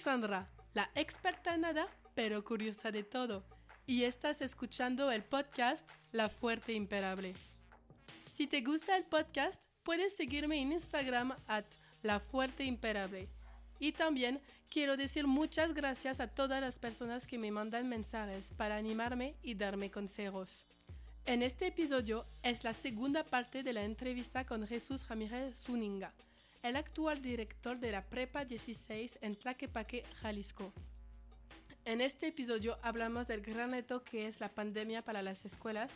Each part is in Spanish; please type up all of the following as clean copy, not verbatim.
Sandra, la experta en nada, pero curiosa de todo. Y estás escuchando el podcast La Fuerte Imperable. Si te gusta el podcast, puedes seguirme en Instagram @lafuerteimperable. Y también quiero decir muchas gracias a todas las personas que me mandan mensajes para animarme y darme consejos. En este episodio es la segunda parte de la entrevista con Jesús Ramírez Zúñiga, el actual director de la Prepa 16 en Tlaquepaque, Jalisco. En este episodio hablamos del gran reto que es la pandemia para las escuelas,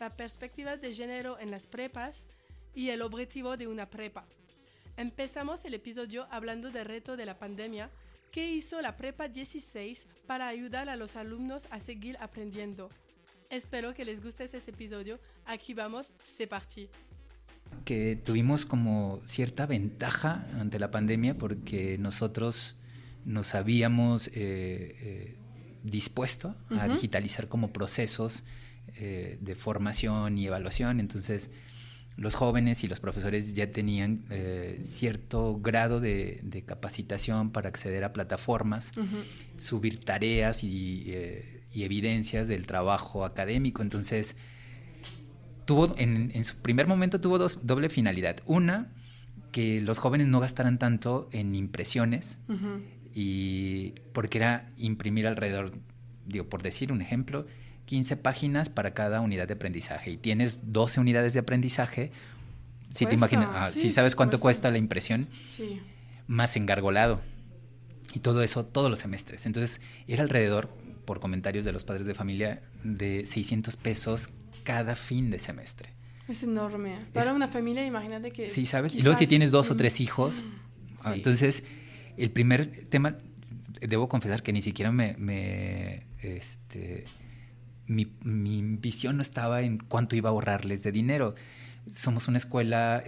la perspectiva de género en las prepas y el objetivo de una prepa. Empezamos el episodio hablando del reto de la pandemia que hizo la Prepa 16 para ayudar a los alumnos a seguir aprendiendo. Espero que les guste este episodio. Aquí vamos, c'est parti. Que tuvimos como cierta ventaja ante la pandemia porque nosotros nos habíamos dispuesto a digitalizar como procesos de formación y evaluación. Entonces los jóvenes y los profesores ya tenían cierto grado de capacitación para acceder a plataformas, subir tareas y evidencias del trabajo académico. Entonces en su primer momento tuvo doble finalidad. Una, que los jóvenes no gastaran tanto en impresiones, y porque era imprimir alrededor, por decir un ejemplo, 15 páginas para cada unidad de aprendizaje. Y tienes 12 unidades de aprendizaje, si te imaginas, si sabes cuánto cuesta la impresión, más engargolado. Y todo eso todos los semestres. Entonces era alrededor, por comentarios de los padres de familia, de 600 pesos cada fin de semestre. Es enorme. Para una familia, imagínate que... Sí, ¿sabes? Y luego si tienes 2 o 3 hijos. Entonces, el primer tema, debo confesar que ni siquiera mi visión no estaba en cuánto iba a ahorrarles de dinero. Somos una escuela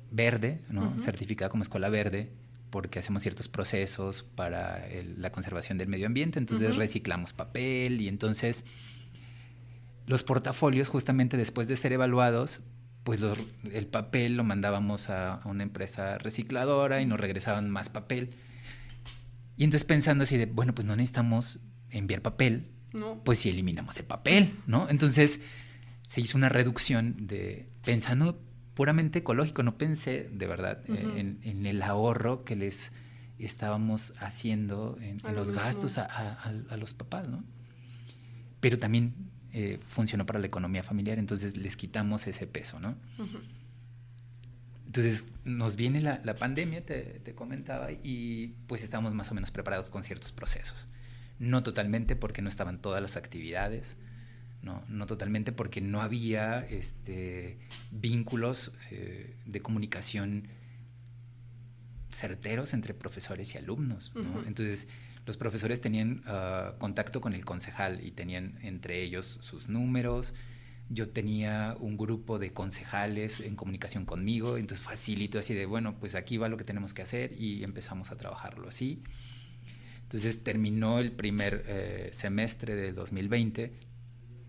verde, ¿no? Certificada como escuela verde, porque hacemos ciertos procesos para la conservación del medio ambiente. Entonces reciclamos papel y entonces los portafolios, justamente después de ser evaluados, pues el papel lo mandábamos a una empresa recicladora y nos regresaban más papel. Y entonces pensando así de, bueno, pues no necesitamos enviar papel, pues si eliminamos el papel, ¿no? Entonces se hizo una reducción pensando puramente ecológico. No pensé de verdad en el ahorro que les estábamos haciendo en los gastos a los papás, ¿no? Pero también funcionó para la economía familiar, entonces les quitamos ese peso, ¿no? Entonces nos viene la pandemia, te comentaba, y pues estábamos más o menos preparados con ciertos procesos. No totalmente porque no estaban todas las actividades, no totalmente porque no había vínculos de comunicación certeros entre profesores y alumnos, ¿no? Entonces los profesores tenían contacto con el concejal y tenían entre ellos sus números. Yo tenía un grupo de concejales en comunicación conmigo, entonces facilito así de, bueno, pues aquí va lo que tenemos que hacer, y empezamos a trabajarlo así. Entonces terminó el primer semestre del 2020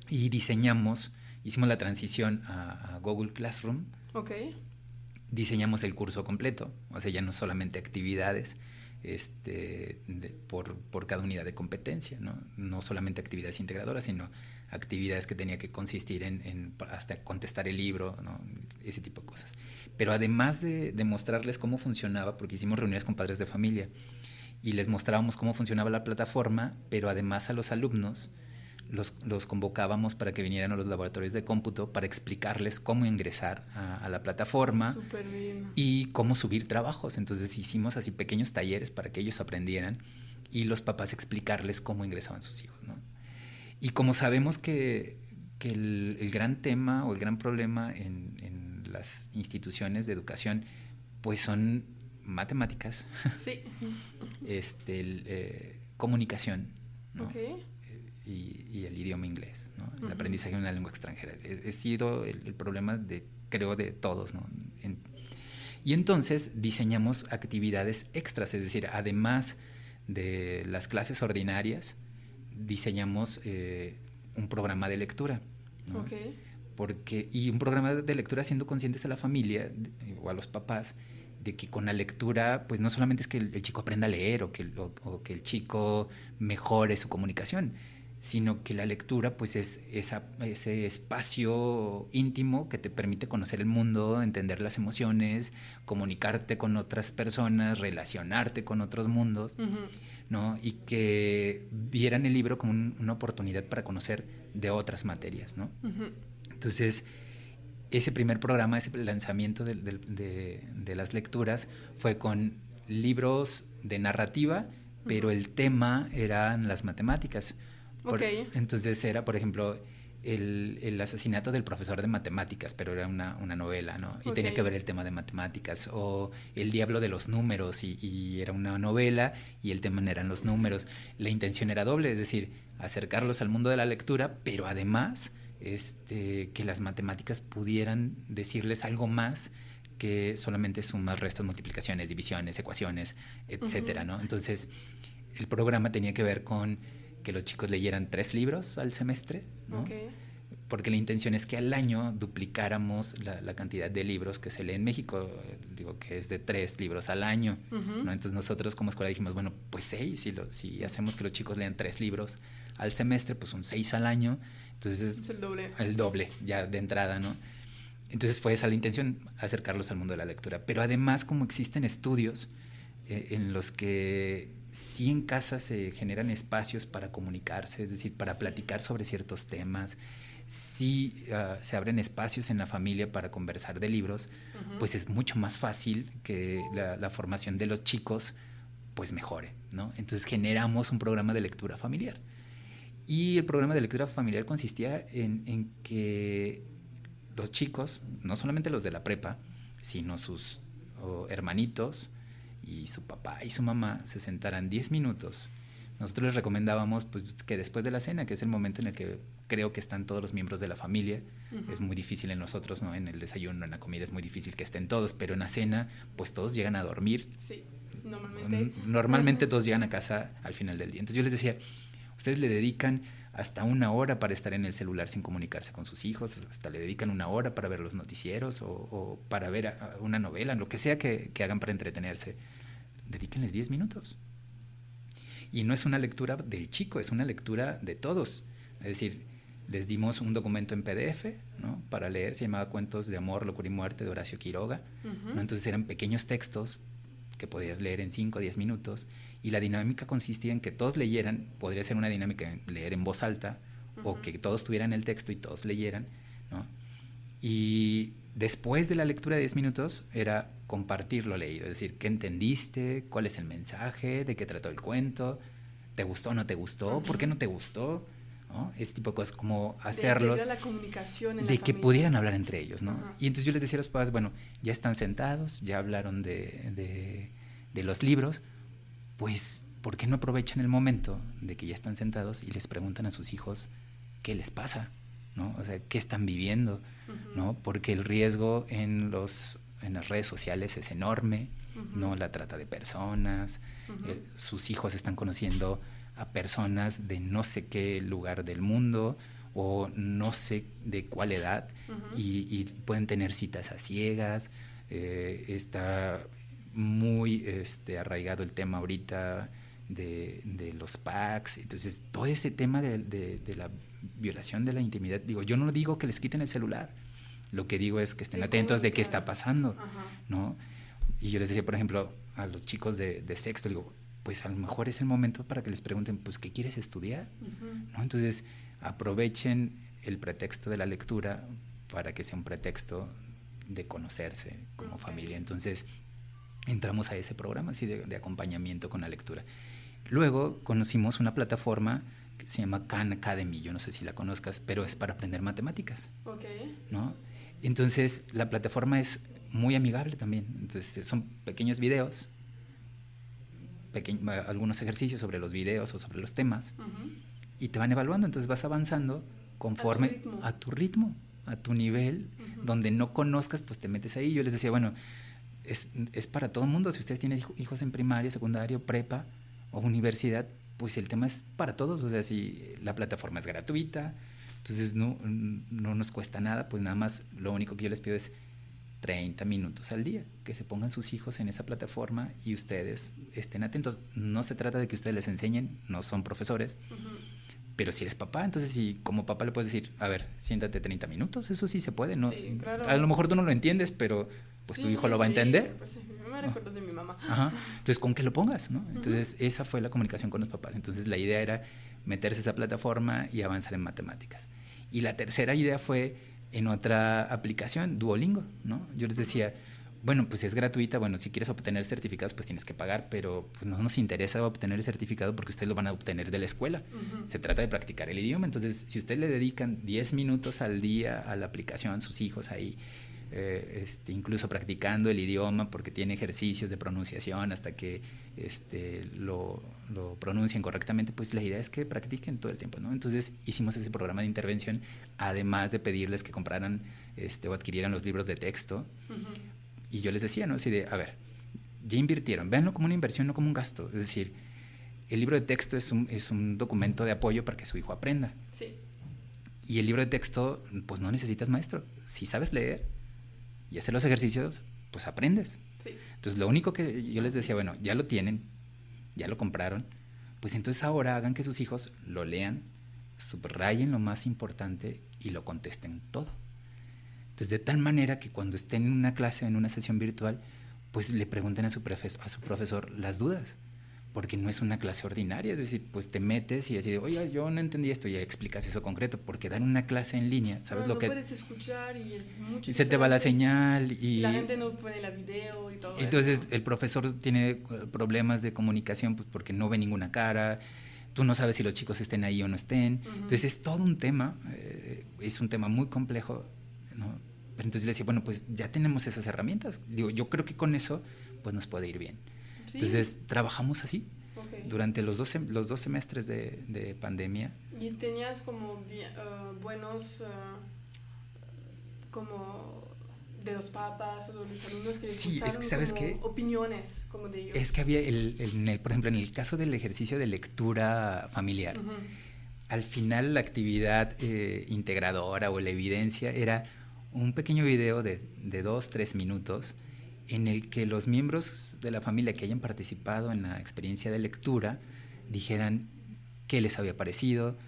y hicimos la transición a Google Classroom. Diseñamos el curso completo, o sea, ya no solamente actividades por cada unidad de competencia, no solamente actividades integradoras, sino actividades que tenía que consistir en hasta contestar el libro, ¿no? Ese tipo de cosas. Pero además de mostrarles cómo funcionaba, porque hicimos reuniones con padres de familia y les mostrábamos cómo funcionaba la plataforma, pero además a los alumnos los convocábamos para que vinieran a los laboratorios de cómputo para explicarles cómo ingresar a la plataforma y cómo subir trabajos. Entonces hicimos así pequeños talleres para que ellos aprendieran y los papás explicarles cómo ingresaban sus hijos, ¿no? Y como sabemos que el gran tema o el gran problema en las instituciones de educación pues son matemáticas, comunicación, ¿no? Y el idioma inglés, ¿no? El aprendizaje de una lengua extranjera. Ha sido el problema creo de todos, ¿no? Y entonces diseñamos actividades extras, es decir, además de las clases ordinarias, diseñamos un programa de lectura, ¿no? Y un programa de lectura siendo conscientes a la familia o a los papás de que con la lectura, pues no solamente es que el chico aprenda a leer o que el chico mejore su comunicación, sino que la lectura pues es ese espacio íntimo que te permite conocer el mundo, entender las emociones, comunicarte con otras personas, relacionarte con otros mundos, ¿no? Y que vieran el libro como una oportunidad para conocer de otras materias, ¿no? Entonces, ese primer programa, ese lanzamiento de las lecturas fue con libros de narrativa, pero el tema eran las matemáticas. Entonces era, por ejemplo, el asesinato del profesor de matemáticas, pero era una novela, ¿no? Y tenía que ver el tema de matemáticas. O El diablo de los números, y era una novela y el tema eran los números. La intención era doble, es decir, acercarlos al mundo de la lectura, pero además que las matemáticas pudieran decirles algo más que solamente sumas, restas, multiplicaciones, divisiones, ecuaciones, etcétera, ¿no? Entonces, el programa tenía que ver con que los chicos leyeran 3 libros al semestre, ¿no? Porque la intención es que al año duplicáramos la cantidad de libros que se lee en México, digo que es de 3 libros al año, ¿no? Entonces nosotros como escuela dijimos, bueno, pues 6, si hacemos que los chicos lean 3 libros al semestre, pues son 6 al año, entonces es el doble ya de entrada, ¿no? Entonces fue esa la intención, acercarlos al mundo de la lectura. Pero además, como existen estudios en los que sí en casa se generan espacios para comunicarse, es decir, para platicar sobre ciertos temas, sí se abren espacios en la familia para conversar de libros, pues es mucho más fácil que la formación de los chicos pues mejore, ¿no? Entonces generamos un programa de lectura familiar. Y el programa de lectura familiar consistía en que los chicos, no solamente los de la prepa, sino sus hermanitos y su papá y su mamá se sentaran 10 minutos. Nosotros les recomendábamos pues, que después de la cena, que es el momento en el que creo que están todos los miembros de la familia, es muy difícil en nosotros, ¿no? En el desayuno, en la comida es muy difícil que estén todos, pero en la cena pues todos llegan a dormir. Sí, normalmente. Normalmente todos llegan a casa al final del día. Entonces yo les decía, ustedes le dedican hasta 1 hora para estar en el celular sin comunicarse con sus hijos, hasta le dedican 1 hora para ver los noticieros o para ver una novela, lo que sea que hagan para entretenerse. Dedíquenles 10 minutos. Y no es una lectura del chico, es una lectura de todos. Es decir, les dimos un documento en PDF, ¿no? Para leer, se llamaba Cuentos de Amor, Locura y Muerte de Horacio Quiroga, ¿no? Entonces eran pequeños textos que podías leer en 5 o 10 minutos, y la dinámica consistía en que todos leyeran. Podría ser una dinámica en leer en voz alta, o que todos tuvieran el texto y todos leyeran, ¿no? Y después de la lectura de 10 minutos era compartir lo leído, es decir, ¿qué entendiste? ¿Cuál es el mensaje? ¿De qué trató el cuento? ¿Te gustó o no te gustó? ¿Por qué no te gustó? ¿No? Ese tipo de cosas, como hacerlo, de la comunicación en de la que familia. Pudieran hablar entre ellos, ¿no? Y entonces yo les decía a los padres, bueno, ya están sentados, ya hablaron de los libros, pues, ¿por qué no aprovechan el momento de que ya están sentados y les preguntan a sus hijos qué les pasa, ¿no? O sea, qué están viviendo, ¿no? Porque el riesgo en las redes sociales es enorme, ¿no? La trata de personas, sus hijos están conociendo a personas de no sé qué lugar del mundo o no sé de cuál edad, y pueden tener citas a ciegas. Está muy arraigado el tema ahorita de los packs. Entonces todo ese tema de la violación de la intimidad, digo, yo no digo que les quiten el celular, lo que digo es que estén atentos de qué está pasando, ¿no? Y yo les decía, por ejemplo, a los chicos de sexto, digo, pues a lo mejor es el momento para que les pregunten, pues, ¿qué quieres estudiar? ¿No? Entonces aprovechen el pretexto de la lectura para que sea un pretexto de conocerse como familia. Entonces entramos a ese programa así de acompañamiento con la lectura. Luego conocimos una plataforma que se llama Khan Academy, yo no sé si la conozcas, pero es para aprender matemáticas, ¿no? Entonces la plataforma es muy amigable también. Entonces son pequeños videos, algunos ejercicios sobre los videos o sobre los temas, y te van evaluando. Entonces vas avanzando conforme a tu ritmo, a tu nivel. Donde no conozcas, pues te metes ahí. Yo les decía, bueno, es para todo el mundo. Si ustedes tienen hijos en primaria, secundaria, prepa o universidad, pues el tema es para todos. O sea, si la plataforma es gratuita, entonces no nos cuesta nada, pues nada más lo único que yo les pido es 30 minutos al día, que se pongan sus hijos en esa plataforma y ustedes estén atentos. No se trata de que ustedes les enseñen, no son profesores, pero si eres papá, entonces si como papá le puedes decir, a ver, siéntate 30 minutos, eso sí se puede, ¿no? Sí, claro. A lo mejor tú no lo entiendes, pero pues tu hijo lo va a entender. Pues sí, me recuerdo de mi mamá. Ajá. Entonces, con que lo pongas, ¿no? Entonces, esa fue la comunicación con los papás. Entonces, la idea era meterse a esa plataforma y avanzar en matemáticas. Y la tercera idea fue en otra aplicación, Duolingo, ¿no? Yo les decía, bueno, pues es gratuita, bueno, si quieres obtener certificados, pues tienes que pagar, pero pues no nos interesa obtener el certificado porque ustedes lo van a obtener de la escuela. Se trata de practicar el idioma. Entonces, si ustedes le dedican 10 minutos al día a la aplicación, sus hijos ahí, incluso practicando el idioma porque tiene ejercicios de pronunciación hasta que lo pronuncien correctamente, pues la idea es que practiquen todo el tiempo, ¿no? Entonces hicimos ese programa de intervención, además de pedirles que compraran o adquirieran los libros de texto. Y yo les decía, ¿no? Así de, a ver, ya invirtieron, véanlo como una inversión, no como un gasto. Es decir, el libro de texto es un documento de apoyo para que su hijo aprenda. Sí. Y el libro de texto, pues no necesitas maestro. Si sabes leer y hacer los ejercicios, pues aprendes. Sí. Entonces, lo único que yo les decía, bueno, ya lo tienen, ya lo compraron, pues entonces ahora hagan que sus hijos lo lean, subrayen lo más importante y lo contesten todo. Entonces, de tal manera que cuando estén en una clase, en una sesión virtual, pues le pregunten a su profesor las dudas, porque no es una clase ordinaria, es decir, pues te metes y decís, oiga, yo no entendí esto, y explicas eso concreto, porque dar una clase en línea, ¿sabes lo que...? No puedes escuchar y es mucho y se te va la señal y... La gente no pone la video y todo. Entonces eso. El profesor tiene problemas de comunicación pues, porque no ve ninguna cara, tú no sabes si los chicos estén ahí o no estén, entonces es todo un tema, es un tema muy complejo, ¿no? Pero entonces le decía, bueno, pues ya tenemos esas herramientas, digo, yo creo que con eso pues nos puede ir bien. ¿Sí? Entonces trabajamos así durante los dos semestres de pandemia. ¿Y tenías como buenos como de los papás o de los alumnos que les gustaron, es que ¿sabes qué? Opiniones como de ellos? Es que había, por ejemplo, en el caso del ejercicio de lectura familiar, al final la actividad integradora o la evidencia era un pequeño video de 2-3 minutos en el que los miembros de la familia que hayan participado en la experiencia de lectura dijeran qué les había parecido,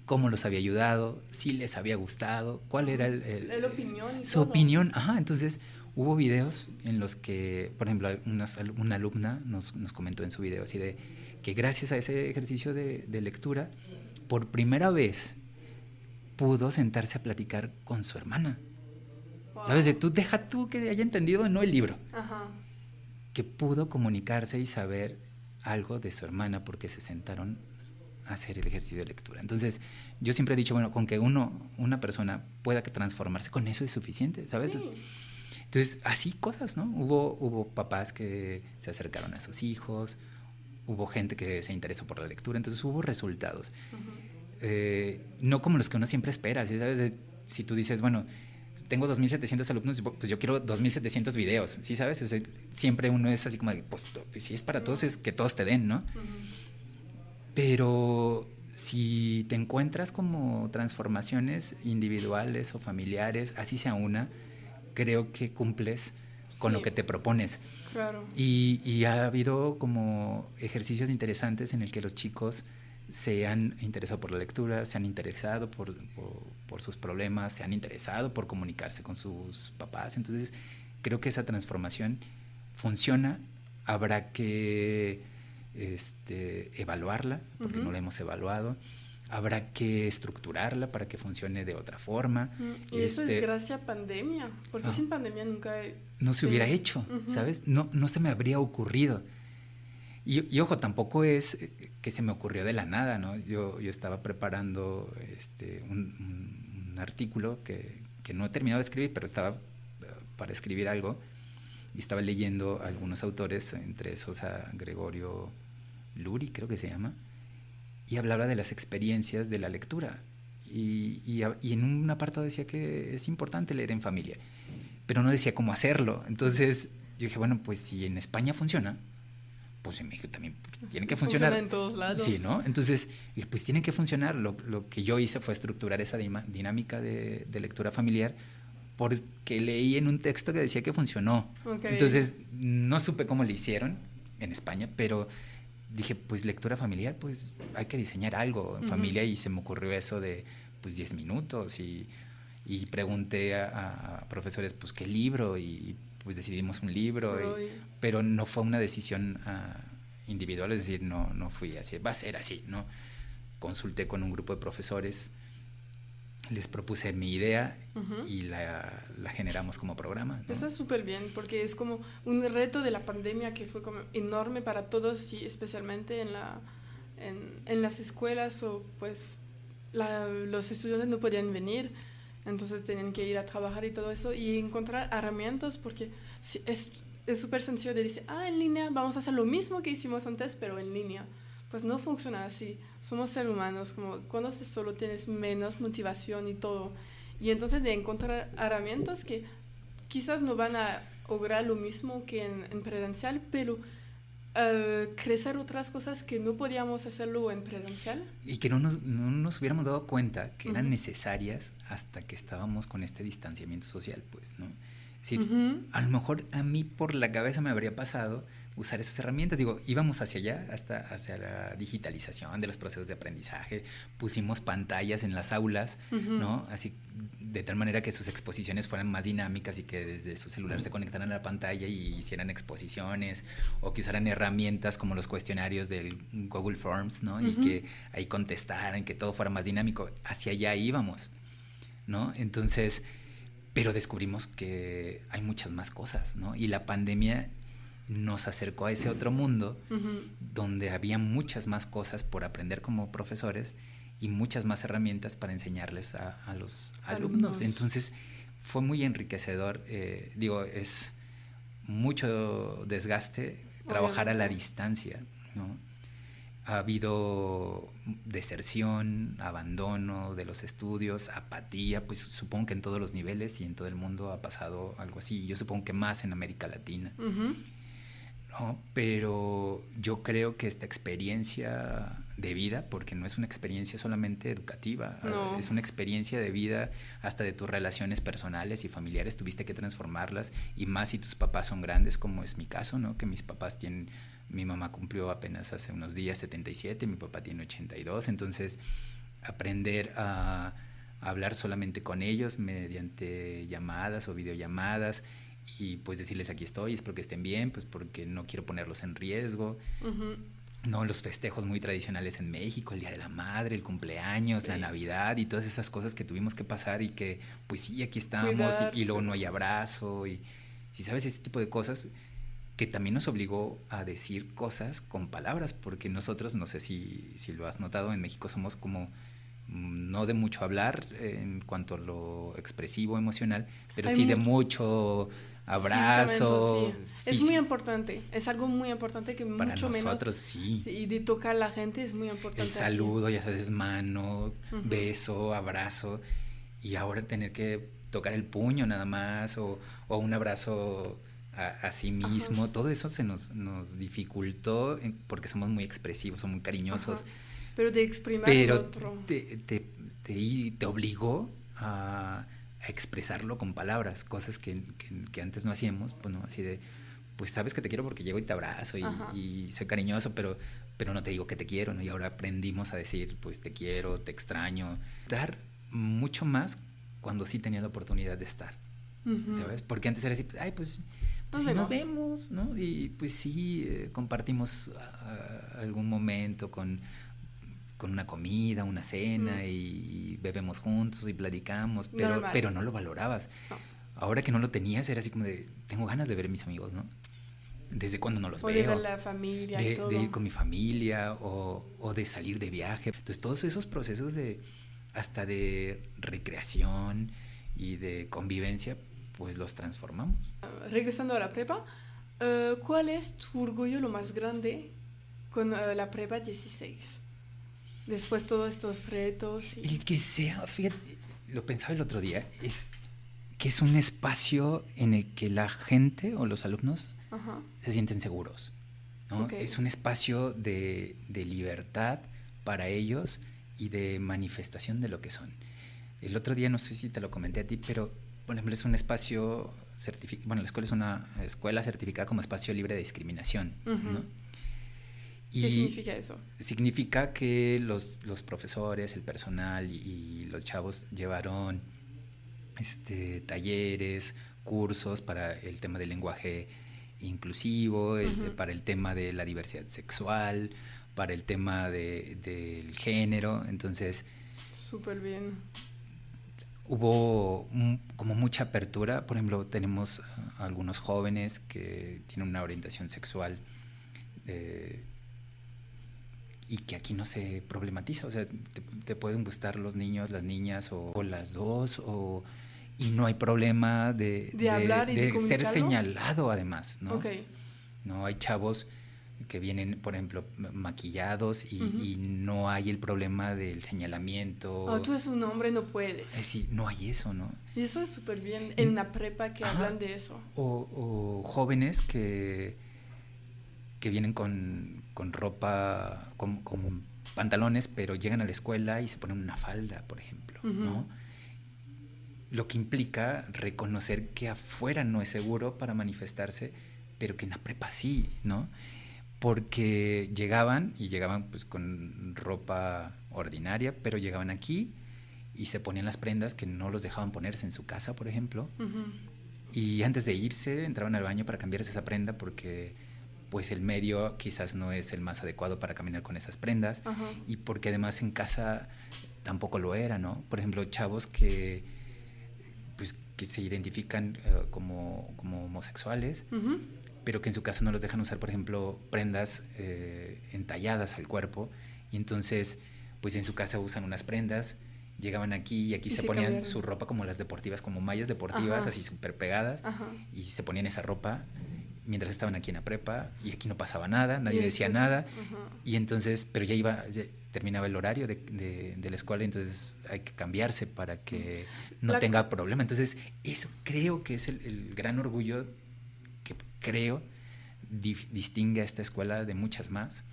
cómo los había ayudado, si les había gustado, cuál era la opinión y su todo. opinión. Entonces hubo videos en los que, por ejemplo, una alumna nos comentó en su video así de que gracias a ese ejercicio de lectura, por primera vez pudo sentarse a platicar con su hermana. ¿Sabes? Deja tú que haya entendido no el libro. Que pudo comunicarse y saber algo de su hermana porque se sentaron a hacer el ejercicio de lectura. Entonces, yo siempre he dicho, bueno, con que una persona pueda transformarse, con eso es suficiente, ¿sabes? Sí. Entonces, así cosas, ¿no? Hubo papás que se acercaron a sus hijos, hubo gente que se interesó por la lectura, entonces hubo resultados. No como los que uno siempre espera, ¿sí? ¿Sabes? Si tú dices, bueno, tengo 2.700 alumnos, pues yo quiero 2.700 videos, ¿sí sabes? O sea, siempre uno es así como, pues si es para todos, es que todos te den, ¿no? Pero si te encuentras como transformaciones individuales o familiares, así sea una, creo que cumples con lo que te propones. Claro. Y ha habido como ejercicios interesantes en el que los chicos se han interesado por la lectura, se han interesado por sus problemas, se han interesado por comunicarse con sus papás. Entonces, creo que esa transformación funciona. Habrá que evaluarla, porque no la hemos evaluado. Habrá que estructurarla para que funcione de otra forma. Y eso es gracias a pandemia, porque sin pandemia nunca... No se hubiera hecho, ¿sabes? No se me habría ocurrido. Y ojo, tampoco es que se me ocurrió de la nada, ¿no? Yo estaba preparando un artículo que no he terminado de escribir, pero estaba para escribir algo, y estaba leyendo a algunos autores, entre esos a Gregorio Luri, creo que se llama, y hablaba de las experiencias de la lectura. Y en un apartado decía que es importante leer en familia, pero no decía cómo hacerlo. Entonces yo dije, bueno, pues si en España funciona, pues en México también tiene que funcionar. Funciona en todos lados. Sí, ¿no? Entonces, pues tiene que funcionar. Lo que yo hice fue estructurar esa dinámica de lectura familiar, porque leí en un texto que decía que funcionó. Okay. Entonces, no supe cómo le hicieron en España, pero dije, pues lectura familiar, pues hay que diseñar algo en familia, y se me ocurrió eso de pues 10 minutos y pregunté a profesores, pues qué libro, y pues decidimos un libro, pero no fue una decisión individual, es decir, no fui así, va a ser así, ¿no? Consulté con un grupo de profesores, les propuse mi idea y la generamos como programa, ¿no? Eso es súper bien, porque es como un reto de la pandemia que fue como enorme para todos, y especialmente en las escuelas, o pues los estudiantes no podían venir, entonces tenían que ir a trabajar y todo eso, y encontrar herramientas, porque es súper sencillo de decir, en línea vamos a hacer lo mismo que hicimos antes, pero en línea. Pues no funciona así. Somos seres humanos, como cuando estás solo tienes menos motivación y todo. Y entonces de encontrar herramientas que quizás no van a lograr lo mismo que en presencial, pero crecer otras cosas que no podíamos hacerlo en presencial. Y que no nos hubiéramos dado cuenta que eran necesarias hasta que estábamos con este distanciamiento social, pues, ¿no? Es decir, a lo mejor a mí por la cabeza me habría pasado usar esas herramientas. Digo, íbamos hacia allá, hacia la digitalización de los procesos de aprendizaje. Pusimos pantallas en las aulas, ¿no? Así, de tal manera que sus exposiciones fueran más dinámicas y que desde su celular se conectaran a la pantalla y hicieran exposiciones, o que usaran herramientas como los cuestionarios del Google Forms, ¿no? Y que ahí contestaran, que todo fuera más dinámico. Hacia allá íbamos, ¿no? Entonces, pero descubrimos que hay muchas más cosas, ¿no? Y la pandemia nos acercó a ese otro mundo donde había muchas más cosas por aprender como profesores y muchas más herramientas para enseñarles a los alumnos. Entonces fue muy enriquecedor. Digo, es mucho desgaste trabajar a la distancia, ¿no? Ha habido deserción, abandono de los estudios, apatía, pues supongo que en todos los niveles y en todo el mundo ha pasado algo así. Yo supongo que más en América Latina. ¿No? Pero yo creo que esta experiencia de vida, porque no es una experiencia solamente educativa, es una experiencia de vida hasta de tus relaciones personales y familiares, tuviste que transformarlas, y más si tus papás son grandes, como es mi caso, ¿no? Que mis papás mi mamá cumplió apenas hace unos días 77, mi papá tiene 82, entonces aprender a hablar solamente con ellos mediante llamadas o videollamadas, y pues decirles aquí estoy, espero que estén bien, pues porque no quiero ponerlos en riesgo. No, los festejos muy tradicionales en México, el Día de la Madre, el cumpleaños, la Navidad y todas esas cosas que tuvimos que pasar, y que pues sí, aquí estamos, y luego no hay abrazo, y si sabes, ese tipo de cosas que también nos obligó a decir cosas con palabras, porque nosotros, no sé si lo has notado, en México somos como no de mucho hablar en cuanto a lo expresivo, emocional, pero sí de mucho abrazo. Sí. Es muy importante, es algo muy importante que para mucho nosotros, menos. Sí, y de tocar a la gente es muy importante. El saludo, ya sabes, mano, beso, abrazo, y ahora tener que tocar el puño nada más, o un abrazo a sí mismo, todo eso se nos dificultó porque somos muy expresivos o muy cariñosos. Pero de exprimir al otro. Te obligó a expresarlo con palabras, cosas que antes no hacíamos, pues no, así de, pues sabes que te quiero porque llego y te abrazo y soy cariñoso, pero no te digo que te quiero, ¿no? Y ahora aprendimos a decir, pues te quiero, te extraño, dar mucho más cuando sí tenía la oportunidad de estar, ¿sabes? Porque antes era así, ay, pues sí nos vemos, ¿no? Y pues sí, compartimos algún momento con una comida, una cena, y bebemos juntos y platicamos, pero no lo valorabas. No. Ahora que no lo tenías, era así como de, tengo ganas de ver a mis amigos, ¿no? Desde cuando no los veo. De ver la familia y todo. De ir con mi familia, o de salir de viaje. Entonces todos esos procesos hasta de recreación y de convivencia, pues los transformamos. Regresando a la prepa, ¿cuál es tu orgullo lo más grande con la prepa 16? Después todos estos retos. El que sea, fíjate, lo pensaba el otro día, es que es un espacio en el que la gente o los alumnos se sienten seguros, ¿no? Es un espacio de libertad para ellos y de manifestación de lo que son. El otro día, no sé si te lo comenté a ti, pero por ejemplo, es un espacio bueno, la escuela es una escuela certificada como espacio libre de discriminación, ¿no? ¿Qué significa eso? Significa que los profesores, el personal y los chavos llevaron talleres, cursos para el tema del lenguaje inclusivo, para el tema de la diversidad sexual, para el tema del género. Entonces, súper bien. Hubo como mucha apertura. Por ejemplo, tenemos algunos jóvenes que tienen una orientación sexual y que aquí no se problematiza. O sea, te pueden gustar los niños, las niñas o las dos, y no hay problema de hablar y de ser señalado, además, ¿no? Okay. No hay chavos que vienen, por ejemplo, maquillados y no hay el problema del señalamiento. Oh, tú eres un hombre, no puedes. Sí, no hay eso, ¿no? Y eso es súper bien en una prepa que hablan de eso. O jóvenes que vienen con ropa, con pantalones, pero llegan a la escuela y se ponen una falda, por ejemplo, ¿no? Lo que implica reconocer que afuera no es seguro para manifestarse, pero que en la prepa sí, ¿no? Porque llegaban pues con ropa ordinaria, pero llegaban aquí y se ponían las prendas que no los dejaban ponerse en su casa, por ejemplo. Y antes de irse entraban al baño para cambiarse esa prenda porque pues el medio quizás no es el más adecuado para caminar con esas prendas. Y porque además en casa tampoco lo era, ¿no? Por ejemplo, chavos que se identifican como homosexuales, pero que en su casa no los dejan usar, por ejemplo, prendas entalladas al cuerpo, y entonces pues en su casa usan unas prendas, llegaban aquí y aquí se ponían cambiaron su ropa como las deportivas, como mallas deportivas, así súper pegadas, y se ponían esa ropa mientras estaban aquí en la prepa, y aquí no pasaba nada, nadie decía nada, y entonces, pero ya terminaba el horario de la escuela, entonces hay que cambiarse para que no tenga problema. Entonces eso creo que es el gran orgullo que creo distingue a esta escuela de muchas más,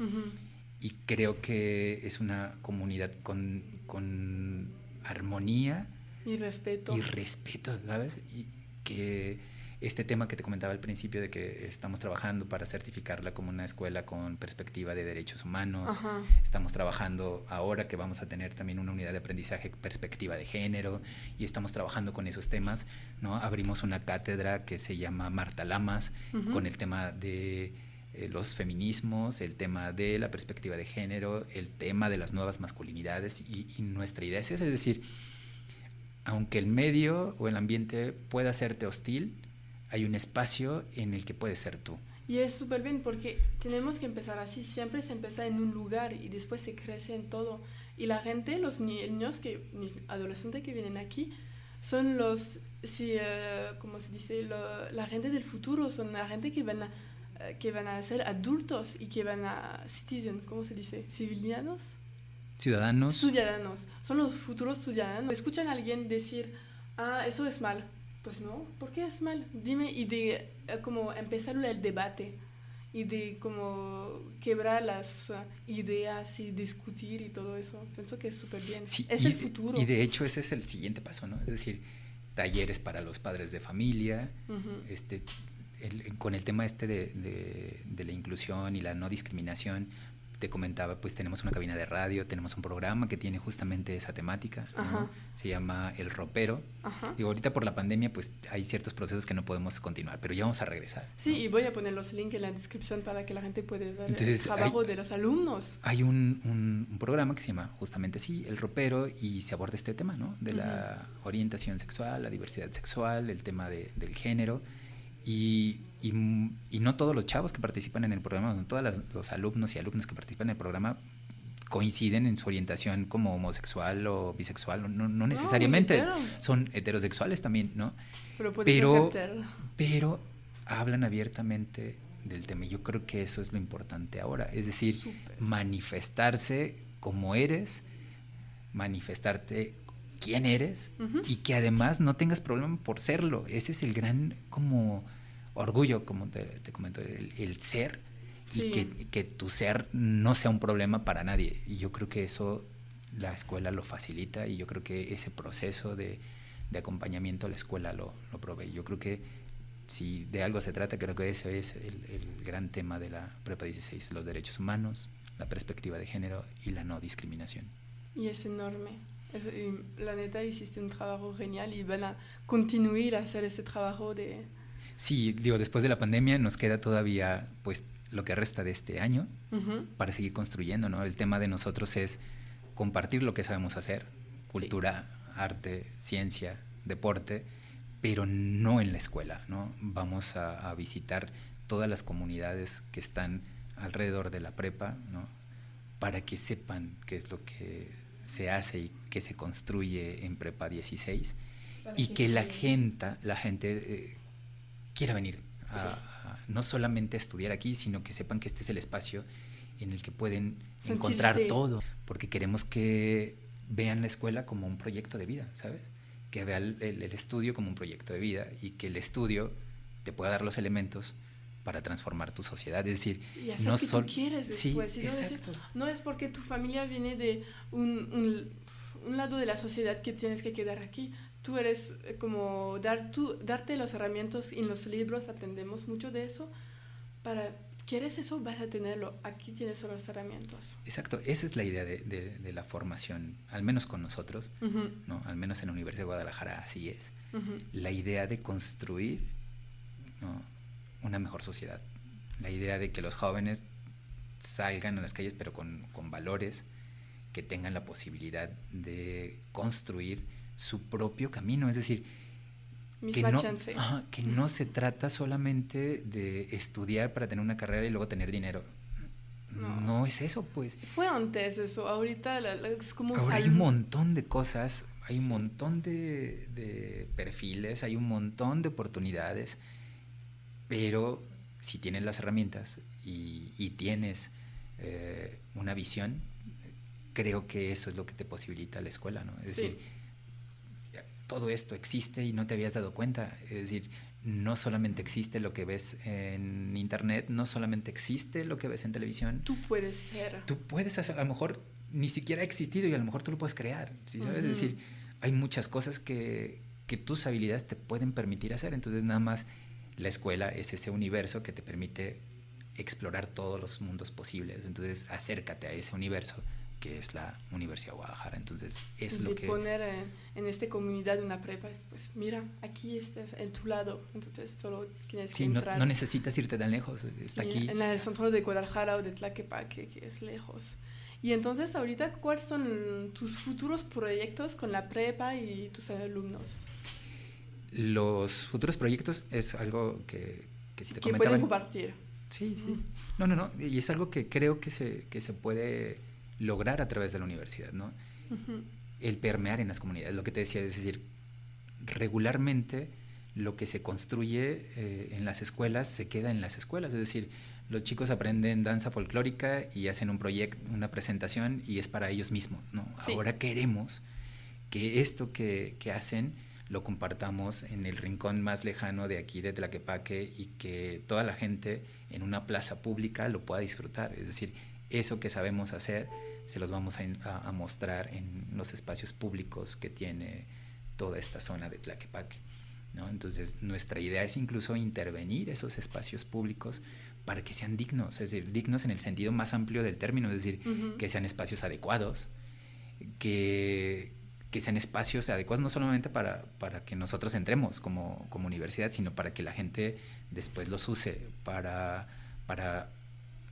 y creo que es una comunidad con armonía y respeto, ¿sabes? Y que este tema que te comentaba al principio de que estamos trabajando para certificarla como una escuela con perspectiva de derechos humanos, estamos trabajando ahora que vamos a tener también una unidad de aprendizaje perspectiva de género, y estamos trabajando con esos temas, ¿no? Abrimos una cátedra que se llama Marta Lamas, con el tema de los feminismos, el tema de la perspectiva de género, el tema de las nuevas masculinidades, y nuestra idea es esa, es decir, aunque el medio o el ambiente pueda serte hostil, hay un espacio en el que puedes ser tú. Y es súper bien porque tenemos que empezar así, siempre se empieza en un lugar y después se crece en todo. Y la gente, los niños, adolescentes que vienen aquí, son ¿cómo se dice? La gente del futuro, son la gente que van a ser adultos y que van a ¿cómo se dice? ¿Civilianos? Ciudadanos. Son los futuros ciudadanos. Escuchan a alguien decir, eso es mal. Pues no, ¿por qué es mal? Dime, y de como empezar el debate y de como quebrar las ideas y discutir y todo eso. Pienso que es súper bien. Sí, es el futuro. Y de hecho ese es el siguiente paso, ¿no? Es decir, talleres para los padres de familia, con el tema de la inclusión y la no discriminación. Te comentaba, pues tenemos una cabina de radio, tenemos un programa que tiene justamente esa temática, ¿no? Se llama El Ropero. Digo, ahorita por la pandemia pues hay ciertos procesos que no podemos continuar, pero ya vamos a regresar, Sí, ¿no? Y voy a poner los links en la descripción para que la gente pueda ver el trabajo de los alumnos. Hay un programa que se llama justamente así, El Ropero, y se aborda este tema, ¿no? De la orientación sexual, la diversidad sexual, el tema del género. Y no todos los chavos que participan en el programa, no todos los alumnos y alumnas que participan en el programa coinciden en su orientación como homosexual o bisexual, no necesariamente, son heterosexuales también, ¿no? Pero hablan abiertamente del tema, y yo creo que eso es lo importante ahora, es decir, manifestarse como eres, manifestarte quién eres, y que además no tengas problema por serlo. Ese es el gran como orgullo, como te comento, el ser, y que tu ser no sea un problema para nadie. Y yo creo que eso la escuela lo facilita, y yo creo que ese proceso de de acompañamiento la escuela lo provee. Yo creo que si de algo se trata, creo que ese es el gran tema de la Prepa 16, los derechos humanos, la perspectiva de género y la no discriminación. Y es enorme. La neta, hiciste un trabajo genial y van a continuar a hacer ese trabajo de... Sí, digo, después de la pandemia nos queda todavía pues lo que resta de este año para seguir construyendo, ¿no? El tema de nosotros es compartir lo que sabemos hacer, cultura, arte, ciencia, deporte, pero no en la escuela, ¿no? Vamos a visitar todas las comunidades que están alrededor de la prepa, ¿no? Para que sepan qué es lo que se hace y qué se construye en Prepa 16 y que la gente quiera venir a no solamente a estudiar aquí, sino que sepan que este es el espacio en el que pueden encontrar todo, porque queremos que vean la escuela como un proyecto de vida, ¿sabes? Que vean el estudio como un proyecto de vida y que el estudio te pueda dar los elementos para transformar tu sociedad, es decir, y hacer no que tú quieres después. Sí, exacto. No es porque tu familia viene de un lado de la sociedad que tienes que quedar aquí. Tú eres como darte las herramientas. En los libros aprendemos mucho de eso. ¿Quieres eso? Vas a tenerlo. Aquí tienes las herramientas. Exacto, esa es la idea de la formación, al menos con nosotros, ¿no? Al menos en la Universidad de Guadalajara así es. La idea de construir, ¿no?, una mejor sociedad. La idea de que los jóvenes salgan a las calles pero con valores, que tengan la posibilidad de construir su propio camino, es decir, que no se trata solamente de estudiar para tener una carrera y luego tener dinero. No es eso, pues. Fue antes eso, ahorita es como... Ahora hay un montón de cosas, hay un montón de perfiles, hay un montón de oportunidades, pero si tienes las herramientas y tienes una visión, creo que eso es lo que te posibilita la escuela, ¿no? Es decir, todo esto existe y no te habías dado cuenta. Es decir, no solamente existe lo que ves en internet, no solamente existe lo que ves en televisión. Tú puedes ser. Tú puedes hacer, a lo mejor ni siquiera ha existido y a lo mejor tú lo puedes crear, ¿sí sabes? Es decir, hay muchas cosas que tus habilidades te pueden permitir hacer. Entonces, nada más la escuela es ese universo que te permite explorar todos los mundos posibles. Entonces, acércate a ese universo que es la Universidad de Guadalajara. Entonces, es lo que... poner en esta comunidad una prepa, pues mira, aquí estás en tu lado, entonces solo tienes que entrar. No necesitas irte tan lejos, está aquí. En el centro de Guadalajara o de Tlaquepaque, que es lejos. Y entonces, ahorita, ¿cuáles son tus futuros proyectos con la prepa y tus alumnos? Los futuros proyectos es algo que si te comentaba... Que pueden compartir. Sí. No. Y es algo que creo que se puede lograr a través de la universidad, ¿no? El permear en las comunidades, lo que te decía, es decir, regularmente lo que se construye en las escuelas se queda en las escuelas, es decir, los chicos aprenden danza folclórica y hacen un proyecto, una presentación y es para ellos mismos, ¿no? Sí. Ahora queremos que esto que hacen lo compartamos en el rincón más lejano de aquí de Tlaquepaque y que toda la gente en una plaza pública lo pueda disfrutar, es decir, eso que sabemos hacer se los vamos a mostrar en los espacios públicos que tiene toda esta zona de Tlaquepaque, ¿no? Entonces, nuestra idea es incluso intervenir esos espacios públicos para que sean dignos, es decir, dignos en el sentido más amplio del término, es decir, que sean espacios adecuados, que sean espacios adecuados no solamente para que nosotros entremos como universidad, sino para que la gente después los use para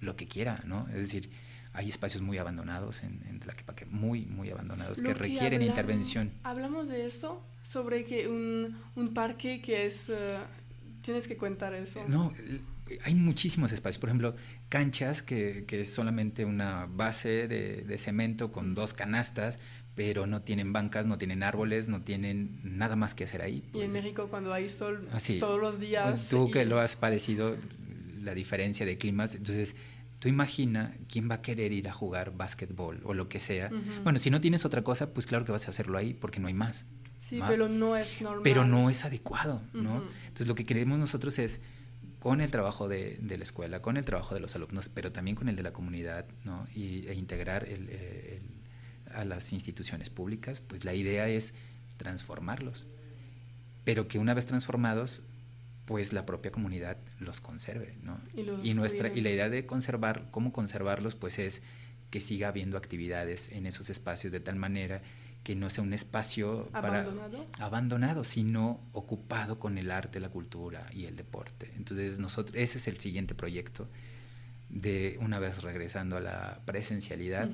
lo que quiera, ¿no? Es decir, hay espacios muy abandonados en Tlaquepaque, muy abandonados, que requieren intervención. Hablamos de eso, sobre que un parque que es... tienes que contar eso. No, hay muchísimos espacios. Por ejemplo, canchas que es solamente una base de cemento con 2 canastas, pero no tienen bancas, no tienen árboles, no tienen nada más que hacer ahí. Pues. Y en México, cuando hay sol todos los días... Tú que lo has padecido, la diferencia de climas, entonces... Tú imagina quién va a querer ir a jugar básquetbol o lo que sea. Bueno, si no tienes otra cosa, pues claro que vas a hacerlo ahí porque no hay más. Sí, pero no es normal. Pero no es adecuado, ¿no? Entonces, lo que queremos nosotros es, con el trabajo de la escuela, con el trabajo de los alumnos, pero también con el de la comunidad, ¿no? E integrar a las instituciones públicas, pues la idea es transformarlos. pero que una vez transformados, pues la propia comunidad los conserve, ¿no? Y la idea de cómo conservarlos, pues es que siga habiendo actividades en esos espacios de tal manera que no sea un espacio abandonado, sino ocupado con el arte, la cultura y el deporte. Entonces ese es el siguiente proyecto de, una vez regresando a la presencialidad,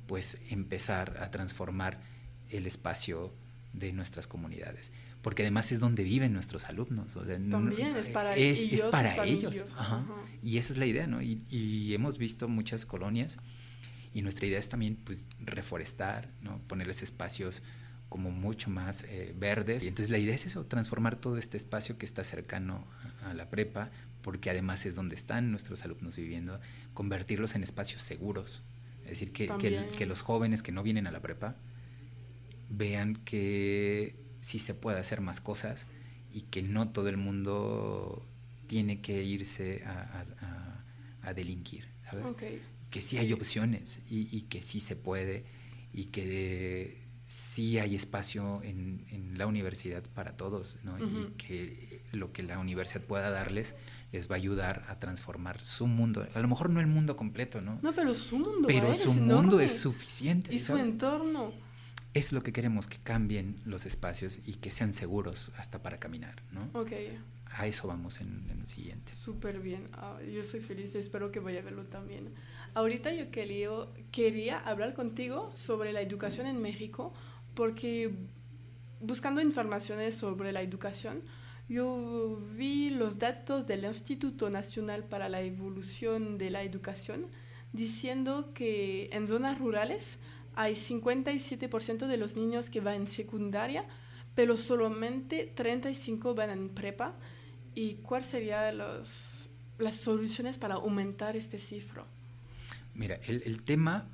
pues empezar a transformar el espacio de nuestras comunidades, porque además es donde viven nuestros alumnos. O sea, también es para ellos. Ajá. Y esa es la idea, ¿no? Y hemos visto muchas colonias, y nuestra idea es también, pues, reforestar, ¿no? Ponerles espacios como mucho más verdes. Y entonces la idea es eso, transformar todo este espacio que está cercano a la prepa, porque además es donde están nuestros alumnos viviendo, convertirlos en espacios seguros. Es decir, que los jóvenes que no vienen a la prepa vean que sí se puede hacer más cosas y que no todo el mundo tiene que irse a delinquir, ¿sabes? Okay. Que sí hay opciones y que sí se puede, y que sí hay espacio en la universidad para todos, ¿no? Y que lo que la universidad pueda darles les va a ayudar a transformar su mundo. A lo mejor no el mundo completo, ¿no? No, pero su mundo. Pero su mundo es suficiente. Y ¿sabes? su entorno. Es lo que queremos, que cambien los espacios y que sean seguros hasta para caminar, ¿no? Okay. A eso vamos en el siguiente. Súper bien. Yo soy feliz, espero que vaya a verlo también. Ahorita yo quería hablar contigo sobre la educación en México, porque buscando informaciones sobre la educación, yo vi los datos del Instituto Nacional para la Evolución de la Educación diciendo que en zonas rurales hay 57% de los niños que van en secundaria, pero solamente 35% van en prepa. ¿Y cuáles serían las soluciones para aumentar este cifro? Mira, el tema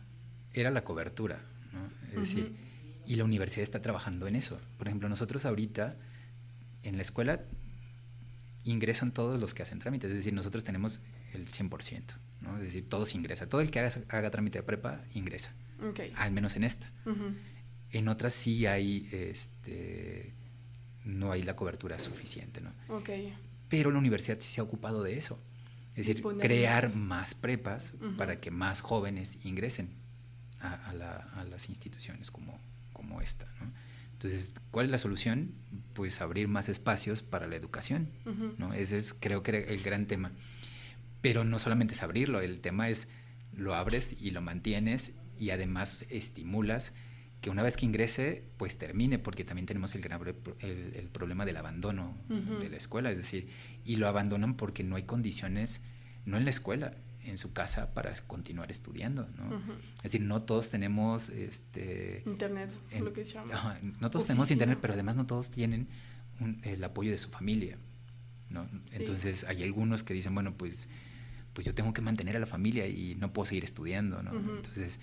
era la cobertura, ¿no? Es decir, y la universidad está trabajando en eso. Por ejemplo, nosotros ahorita en la escuela ingresan todos los que hacen trámites, es decir, nosotros tenemos el 100%, ¿no? Es decir, todos ingresan. Todo el que haga trámite de prepa ingresa. Okay. Al menos en esta. En otras sí hay, no hay la cobertura suficiente, ¿no? Okay. Pero la universidad sí se ha ocupado de eso. Es decir, crear más prepas para que más jóvenes ingresen a las instituciones como esta, ¿no? Entonces, ¿cuál es la solución? Pues abrir más espacios para la educación, ¿no? Ese es, creo que, el gran tema. Pero no solamente es abrirlo, el tema es lo abres y lo mantienes, y además estimulas que una vez que ingrese, pues termine, porque también tenemos el problema del abandono de la escuela, es decir, y lo abandonan porque no hay condiciones, no en la escuela, en su casa, para continuar estudiando, ¿no? Es decir, no todos tenemos internet, lo que se llama. No todos tenemos internet, pero además no todos tienen el apoyo de su familia, ¿no? Sí. Entonces hay algunos que dicen, bueno, pues yo tengo que mantener a la familia y no puedo seguir estudiando, ¿no? Entonces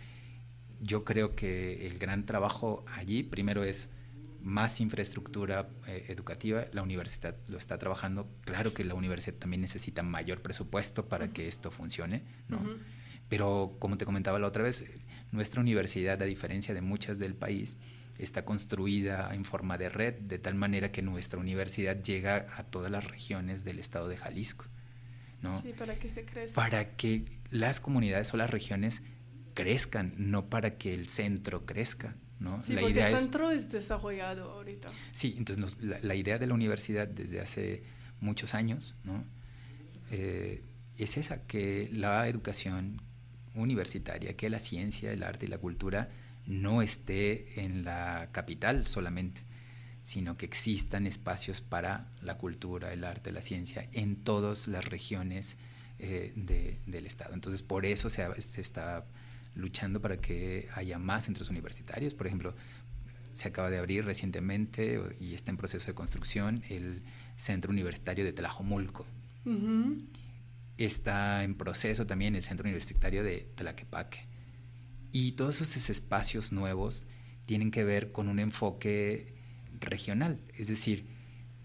yo creo que el gran trabajo allí primero es más infraestructura educativa. La universidad lo está trabajando. Claro que la universidad también necesita mayor presupuesto para que esto funcione, ¿no? Pero como te comentaba la otra vez, nuestra universidad, a diferencia de muchas del país, está construida en forma de red, de tal manera que nuestra universidad llega a todas las regiones del estado de Jalisco, ¿no? Sí, para que se crezca. Para que las comunidades o las regiones crezcan, no para que el centro crezca, ¿no? Sí, porque el centro es desarrollado ahorita. Sí, entonces la idea de la universidad desde hace muchos años, ¿no? Es esa, que la educación universitaria, que la ciencia, el arte y la cultura no esté en la capital solamente, sino que existan espacios para la cultura, el arte, la ciencia en todas las regiones del estado. Entonces, por eso se está luchando para que haya más centros universitarios. Por ejemplo, se acaba de abrir recientemente y está en proceso de construcción el Centro Universitario de Tlajomulco. Está en proceso también el Centro Universitario de Tlaquepaque. Y todos esos espacios nuevos tienen que ver con un enfoque regional, es decir,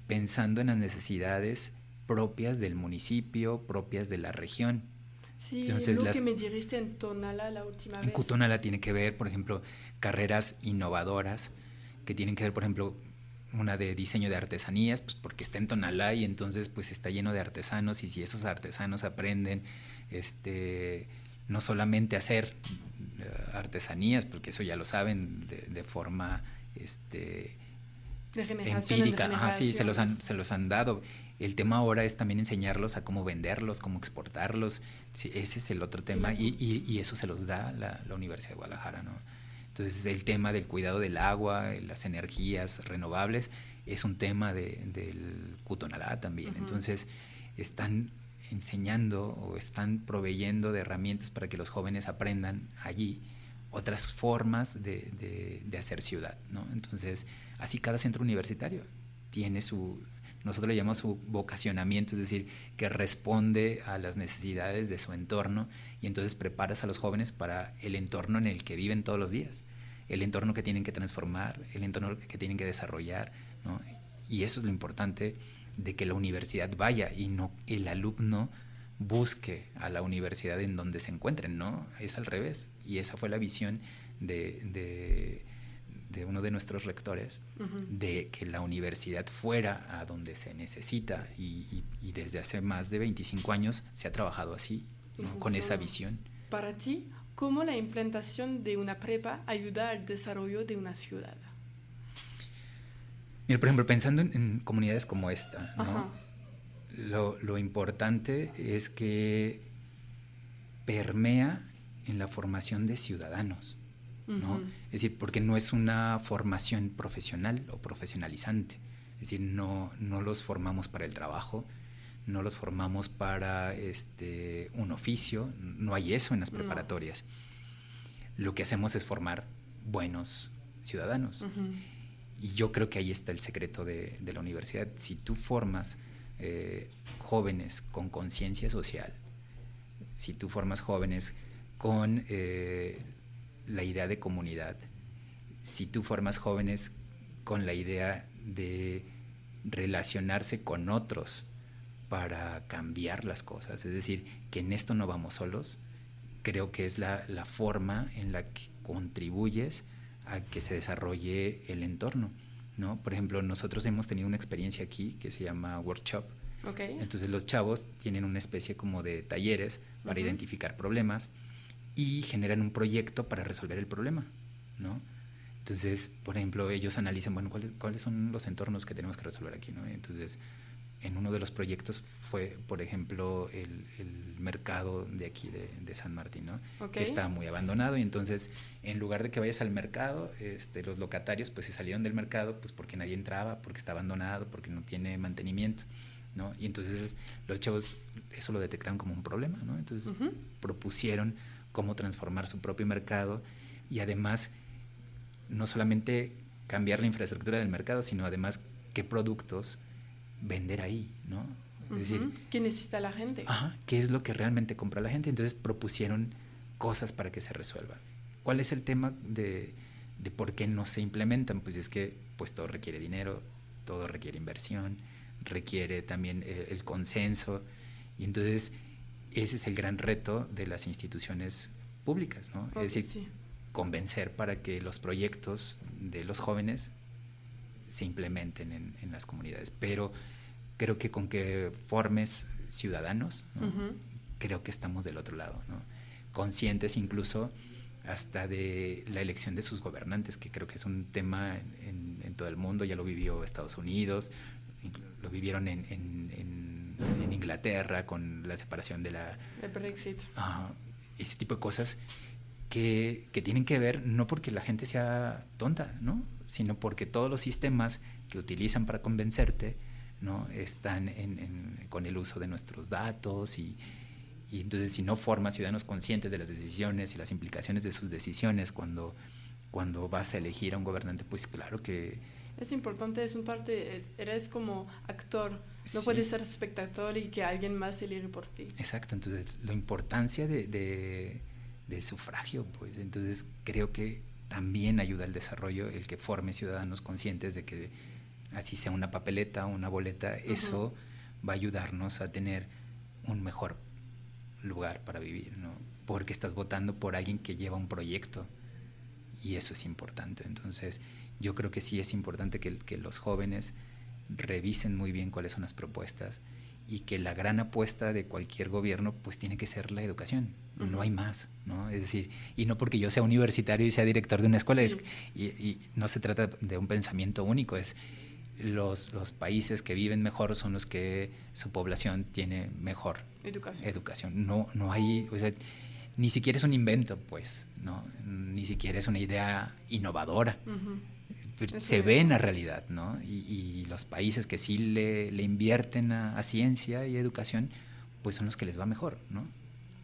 pensando en las necesidades propias del municipio, propias de la región. Sí, entonces, lo que me dijiste en Tonala la última vez. En Cutonala tiene que ver, por ejemplo, carreras innovadoras que tienen que ver, por ejemplo, una de diseño de artesanías, pues porque está en Tonalá y entonces pues está lleno de artesanos, y si esos artesanos aprenden no solamente a hacer artesanías, porque eso ya lo saben de forma de empírica, sí, se los han dado. El tema ahora es también enseñarlos a cómo venderlos, cómo exportarlos. Sí, ese es el otro tema, y eso se los da la Universidad de Guadalajara, ¿no? Entonces el tema del cuidado del agua, las energías renovables, es un tema del Cutonalá también. Uh-huh. Entonces están enseñando o están proveyendo de herramientas para que los jóvenes aprendan allí otras formas de hacer ciudad, ¿no? Entonces, así cada centro universitario tiene nosotros le llamamos su vocacionamiento, es decir, que responde a las necesidades de su entorno, y entonces preparas a los jóvenes para el entorno en el que viven todos los días, el entorno que tienen que transformar, el entorno que tienen que desarrollar, ¿no? Y eso es lo importante de que la universidad vaya y no el alumno busque a la universidad en donde se encuentren, ¿no? Es al revés. Y esa fue la visión de uno de nuestros rectores, uh-huh, de que la universidad fuera a donde se necesita, y desde hace más de 25 años se ha trabajado así, ¿no? Con esa visión. Para ti, ¿cómo la implantación de una prepa ayuda al desarrollo de una ciudad? Mira, por ejemplo, pensando en comunidades como esta, ¿no? Lo importante es que permea en la formación de ciudadanos, ¿no? Uh-huh. Es decir, porque no es una formación profesional o profesionalizante. Es decir, no los formamos para el trabajo, no los formamos para un oficio, no hay eso en las preparatorias. No. Lo que hacemos es formar buenos ciudadanos. Uh-huh. Y yo creo que ahí está el secreto de la universidad. Si tú formas jóvenes con conciencia social, si tú formas jóvenes con la idea de comunidad, si tú formas jóvenes con la idea de relacionarse con otros para cambiar las cosas, es decir, que en esto no vamos solos, creo que es la forma en la que contribuyes a que se desarrolle el entorno, ¿no? Por ejemplo, nosotros hemos tenido una experiencia aquí que se llama workshop. Okay. Entonces los chavos tienen una especie como de talleres para, uh-huh, identificar problemas y generan un proyecto para resolver el problema, ¿no? Entonces, por ejemplo, ellos analizan, bueno, ¿cuáles son los entornos que tenemos que resolver aquí, ¿no? Entonces, en uno de los proyectos fue, por ejemplo, el mercado de aquí de San Martín, ¿no? Okay. Que está muy abandonado, y entonces, en lugar de que vayas al mercado, los locatarios pues se salieron del mercado pues porque nadie entraba, porque está abandonado, porque no tiene mantenimiento, ¿no? Y entonces los chavos eso lo detectaron como un problema, ¿no? Entonces, uh-huh, propusieron cómo transformar su propio mercado, y además no solamente cambiar la infraestructura del mercado, sino además qué productos vender ahí, ¿no? Es, uh-huh, decir, ¿qué necesita la gente? Ajá, ¿qué es lo que realmente compra la gente? Entonces propusieron cosas para que se resuelva. ¿Cuál es el tema de por qué no se implementan? Pues es que pues todo requiere dinero, todo requiere inversión, requiere también el consenso, y entonces ese es el gran reto de las instituciones públicas, ¿no? Okay, es decir, sí, convencer para que los proyectos de los jóvenes se implementen en las comunidades. Pero creo que con que formes ciudadanos, ¿no? Uh-huh, creo que estamos del otro lado, ¿no? Conscientes incluso hasta de la elección de sus gobernantes, que creo que es un tema en todo el mundo. Ya lo vivió Estados Unidos, lo vivieron en Inglaterra con la separación de el Brexit. Ese tipo de cosas que tienen que ver no porque la gente sea tonta, ¿no? Sino porque todos los sistemas que utilizan para convencerte, ¿no? Están con el uso de nuestros datos, y entonces si no formas ciudadanos conscientes de las decisiones y las implicaciones de sus decisiones cuando vas a elegir a un gobernante, pues claro que... Es importante, es un parte, eres como actor, no sí, puedes ser espectador y que alguien más elige por ti. Exacto, entonces la importancia del sufragio, pues entonces creo que también ayuda al desarrollo el que forme ciudadanos conscientes de que así sea una papeleta o una boleta, uh-huh, eso va a ayudarnos a tener un mejor lugar para vivir, ¿no? Porque estás votando por alguien que lleva un proyecto, y eso es importante. Entonces yo creo que sí es importante que los jóvenes revisen muy bien cuáles son las propuestas y que la gran apuesta de cualquier gobierno pues tiene que ser la educación, no hay más, ¿no? Es decir, y no porque yo sea universitario y sea director de una escuela, y no se trata de un pensamiento único, es los países que viven mejor son los que su población tiene mejor educación. No hay, o sea, ni siquiera es un invento, pues, ¿no? Ni siquiera es una idea innovadora. Se ve en la realidad, ¿no? Y los países que sí le invierten a ciencia y educación, pues son los que les va mejor, ¿no?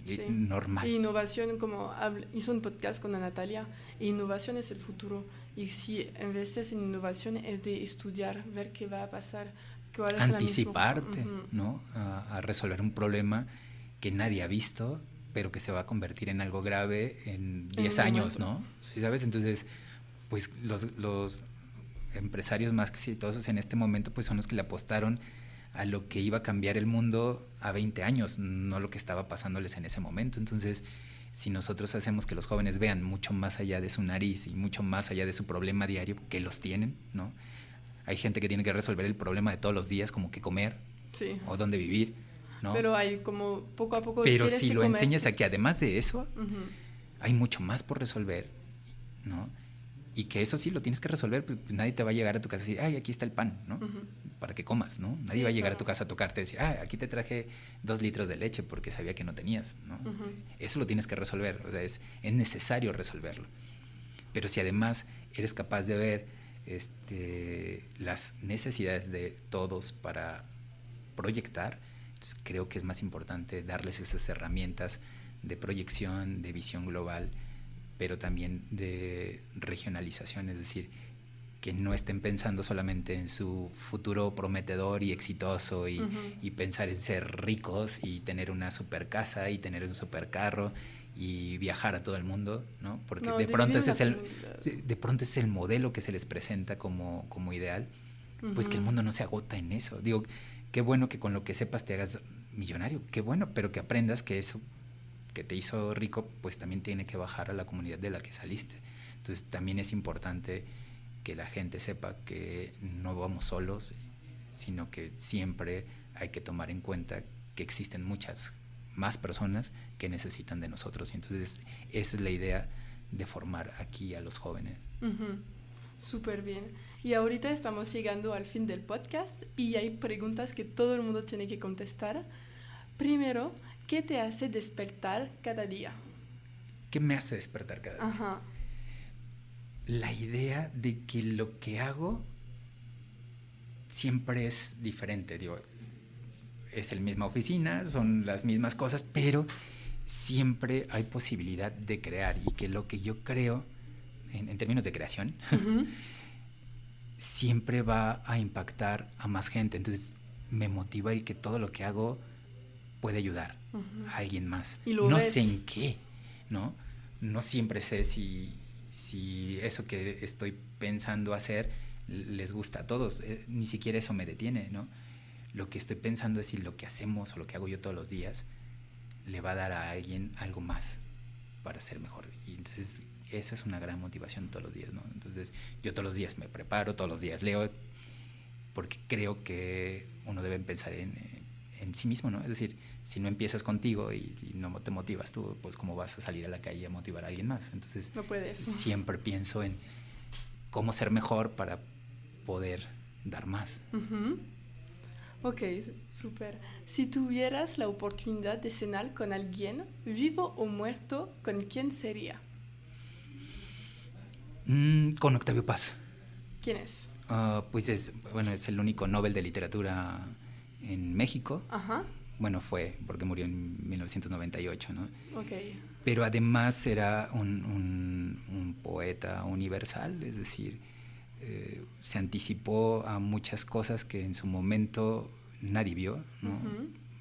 Sí. Normal. Y innovación, como hizo un podcast con Natalia, innovación es el futuro. Y si en vez de innovación es de estudiar, ver qué va a pasar, cuál es anticiparte, ¿no? A resolver un problema que nadie ha visto, pero que se va a convertir en algo grave en 10 años, ¿no? ¿Sí sabes? Entonces, pues los empresarios más exitosos en este momento pues son los que le apostaron a lo que iba a cambiar el mundo a 20 años, no lo que estaba pasándoles en ese momento. Entonces, si nosotros hacemos que los jóvenes vean mucho más allá de su nariz y mucho más allá de su problema diario, que los tienen, ¿no? Hay gente que tiene que resolver el problema de todos los días, como qué comer, sí, o dónde vivir, ¿no? Pero hay como poco a poco. Pero si lo enseñas a que además de eso, hay mucho más por resolver, ¿no? Y que eso sí lo tienes que resolver, pues nadie te va a llegar a tu casa y decir, ay, aquí está el pan, ¿no? Para que comas, ¿no? Nadie va a llegar a tu casa a tocarte y decir, aquí te traje 2 litros de leche porque sabía que no tenías, ¿no? Eso lo tienes que resolver, o sea, es necesario resolverlo. Pero si además eres capaz de ver las necesidades de todos para proyectar, entonces creo que es más importante darles esas herramientas de proyección, de visión global, pero también de regionalización, es decir, que no estén pensando solamente en su futuro prometedor y exitoso y pensar en ser ricos y tener una super casa y tener un super carro y viajar a todo el mundo, ¿no? Porque de pronto ese es el modelo que se les presenta como ideal, pues que el mundo no se agota en eso. Digo, qué bueno que con lo que sepas te hagas millonario, qué bueno, pero que aprendas que eso que te hizo rico, pues también tiene que bajar a la comunidad de la que saliste. Entonces también es importante que la gente sepa que no vamos solos, sino que siempre hay que tomar en cuenta que existen muchas más personas que necesitan de nosotros. Y entonces esa es la idea de formar aquí a los jóvenes. Súper bien. Y ahorita estamos llegando al fin del podcast y hay preguntas que todo el mundo tiene que contestar. Primero, ¿qué te hace despertar cada día? ¿Qué me hace despertar cada día? La idea de que lo que hago siempre es diferente. Digo, es la misma oficina, son las mismas cosas, pero siempre hay posibilidad de crear y que lo que yo creo, en términos de creación, siempre va a impactar a más gente. Entonces me motiva el que todo lo que hago puede ayudar a alguien más. No sé en qué, ¿no? No siempre sé si eso que estoy pensando hacer les gusta a todos. Ni siquiera eso me detiene, ¿no? Lo que estoy pensando es si lo que hacemos o lo que hago yo todos los días le va a dar a alguien algo más para ser mejor. Y entonces esa es una gran motivación todos los días, ¿no? Entonces yo todos los días me preparo, todos los días leo, porque creo que uno debe pensar en sí mismo, ¿no? Es decir, si no empiezas contigo y no te motivas tú, pues cómo vas a salir a la calle a motivar a alguien más. Entonces no puedes. Siempre pienso en cómo ser mejor para poder dar más. Ok, súper. Si tuvieras la oportunidad de cenar con alguien, vivo o muerto, ¿con quién sería? Con Octavio Paz. ¿Quién es? Pues es el único Nobel de Literatura en México. Bueno, fue porque murió en 1998, ¿no? Okay. Pero además era un poeta universal, es decir, se anticipó a muchas cosas que en su momento nadie vio, ¿no?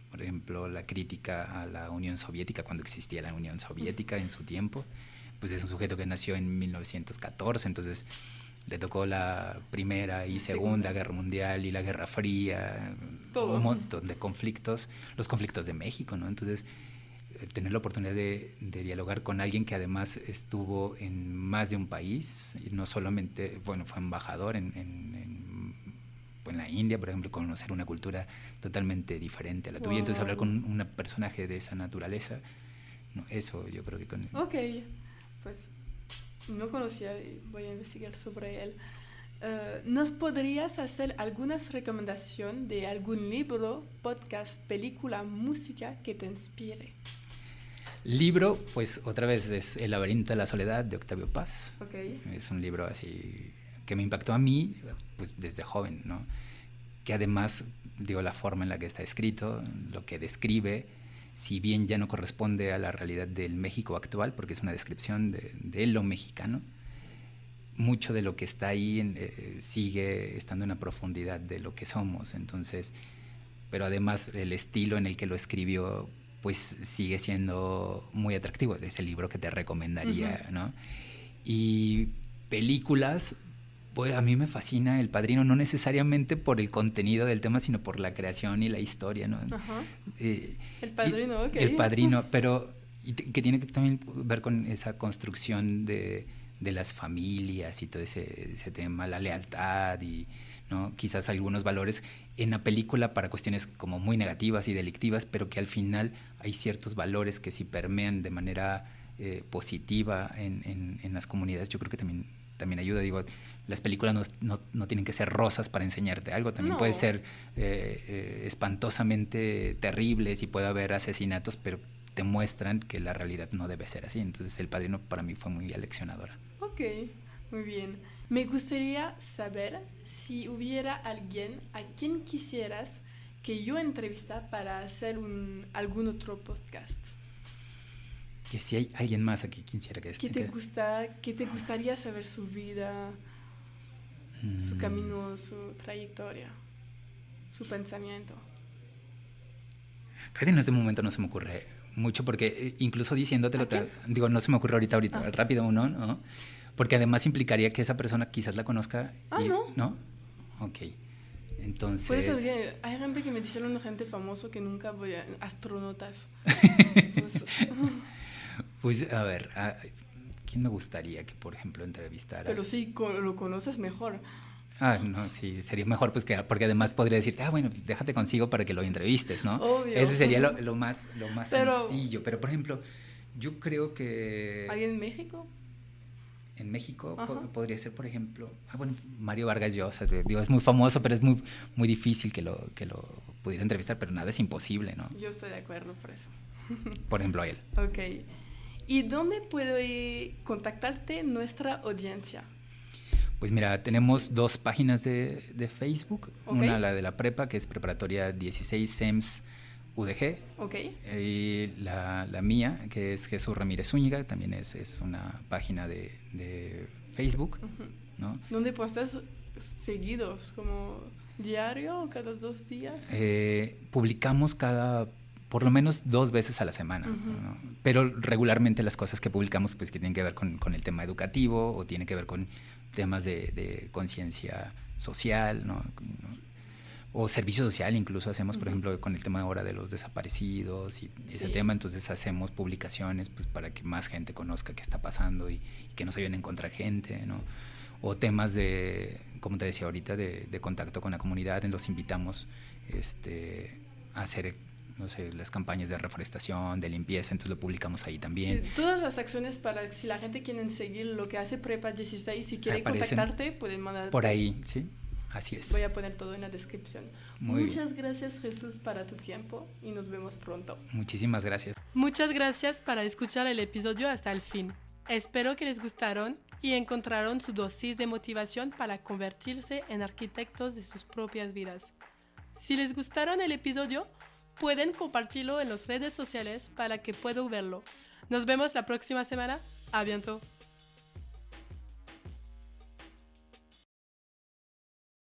Por ejemplo, la crítica a la Unión Soviética, cuando existía la Unión Soviética en su tiempo, pues es un sujeto que nació en 1914, entonces le tocó la Primera y Segunda Guerra Mundial y la Guerra Fría, todo. Un montón de conflictos, los conflictos de México, ¿no? Entonces tener la oportunidad de dialogar con alguien que además estuvo en más de un país, y no solamente, bueno, fue embajador en la India, por ejemplo, conocer una cultura totalmente diferente a la tuya. Entonces hablar con un personaje de esa naturaleza, no, eso yo creo que con... Ok, pues no conocía y voy a investigar sobre él. ¿Nos podrías hacer algunas recomendaciones de algún libro, podcast, película, música que te inspire? Libro, pues otra vez es El laberinto de la soledad de Octavio Paz. Okay. Es un libro así que me impactó a mí pues desde joven, ¿no? Que además, digo, la forma en la que está escrito, lo que describe, si bien ya no corresponde a la realidad del México actual, porque es una descripción de lo mexicano, mucho de lo que está ahí sigue estando en la profundidad de lo que somos. Entonces, pero además el estilo en el que lo escribió pues sigue siendo muy atractivo. Es el libro que te recomendaría, ¿no? Y películas, pues a mí me fascina El Padrino, no necesariamente por el contenido del tema, sino por la creación y la historia, ¿no? El Padrino, ok. El Padrino, pero que tiene que también ver con esa construcción de las familias y todo ese tema, la lealtad y, ¿no? Quizás algunos valores en la película para cuestiones como muy negativas y delictivas, pero que al final hay ciertos valores que si permean de manera positiva en las comunidades, yo creo que también ayuda. Digo, las películas no tienen que ser rosas para enseñarte algo, también puede ser espantosamente terribles y puede haber asesinatos, pero te muestran que la realidad no debe ser así. Entonces El Padrino para mí fue muy aleccionadora. Ok, muy bien. Me gustaría saber si hubiera alguien a quien quisieras que yo entrevistara para hacer algún otro podcast. Que si hay alguien más a quien quisiera que esté. ¿Qué te gustaría saber su vida, su camino, su trayectoria, su pensamiento? En este momento no se me ocurre mucho porque incluso diciéndotelo, digo, no se me ocurre ahorita rápido, ¿no? Porque además implicaría que esa persona quizás la conozca. ¿No? Ok. Entonces... Puedes decir, hay gente que me dice gente famoso que nunca voy a... astronautas. Pues, a ver, ¿quién me gustaría que, por ejemplo, entrevistaras? Pero si lo conoces mejor. No, sí, sería mejor, pues porque además podría decirte, bueno, déjate consigo para que lo entrevistes, ¿no? Obvio. Ese sería lo más sencillo. Pero, por ejemplo, yo creo que... ¿Alguien en México? En México podría ser, por ejemplo, Mario Vargas Llosa, digo, es muy famoso, pero es muy, muy difícil que lo pudiera entrevistar, pero nada es imposible, ¿no? Yo estoy de acuerdo por eso. Por ejemplo, a él. Ok. ¿Y dónde puede contactarte nuestra audiencia? Pues mira, tenemos 2 páginas de Facebook. Una, la de la prepa, que es Preparatoria 16 SEMS UDG. Y la mía, que es Jesús Ramírez Zúñiga, también es una página de Facebook, ¿no? ¿Dónde postas seguidos? ¿Como diario o cada 2 días? Publicamos por lo menos 2 veces a la semana, ¿no? Pero regularmente las cosas que publicamos pues que tienen que ver con el tema educativo o tienen que ver con temas de conciencia social, ¿no? O servicio social incluso hacemos, por ejemplo, con el tema ahora de los desaparecidos y ese tema, entonces hacemos publicaciones pues para que más gente conozca qué está pasando y que nos ayuden a encontrar gente, ¿no? O temas como te decía ahorita, de contacto con la comunidad, los invitamos a hacer, no sé, las campañas de reforestación, de limpieza, entonces lo publicamos ahí también. Sí, todas las acciones para si la gente quiere seguir lo que hace Prepa 16, si quiere contactarte, pueden mandar por ahí, sí. Así es. Voy a poner todo en la descripción. Muchas gracias, Jesús, para tu tiempo y nos vemos pronto. Muchísimas gracias. Muchas gracias para escuchar el episodio hasta el fin. Espero que les gustaron y encontraron su dosis de motivación para convertirse en arquitectos de sus propias vidas. Si les gustaron el episodio, pueden compartirlo en las redes sociales para que puedan verlo. Nos vemos la próxima semana. A bientôt.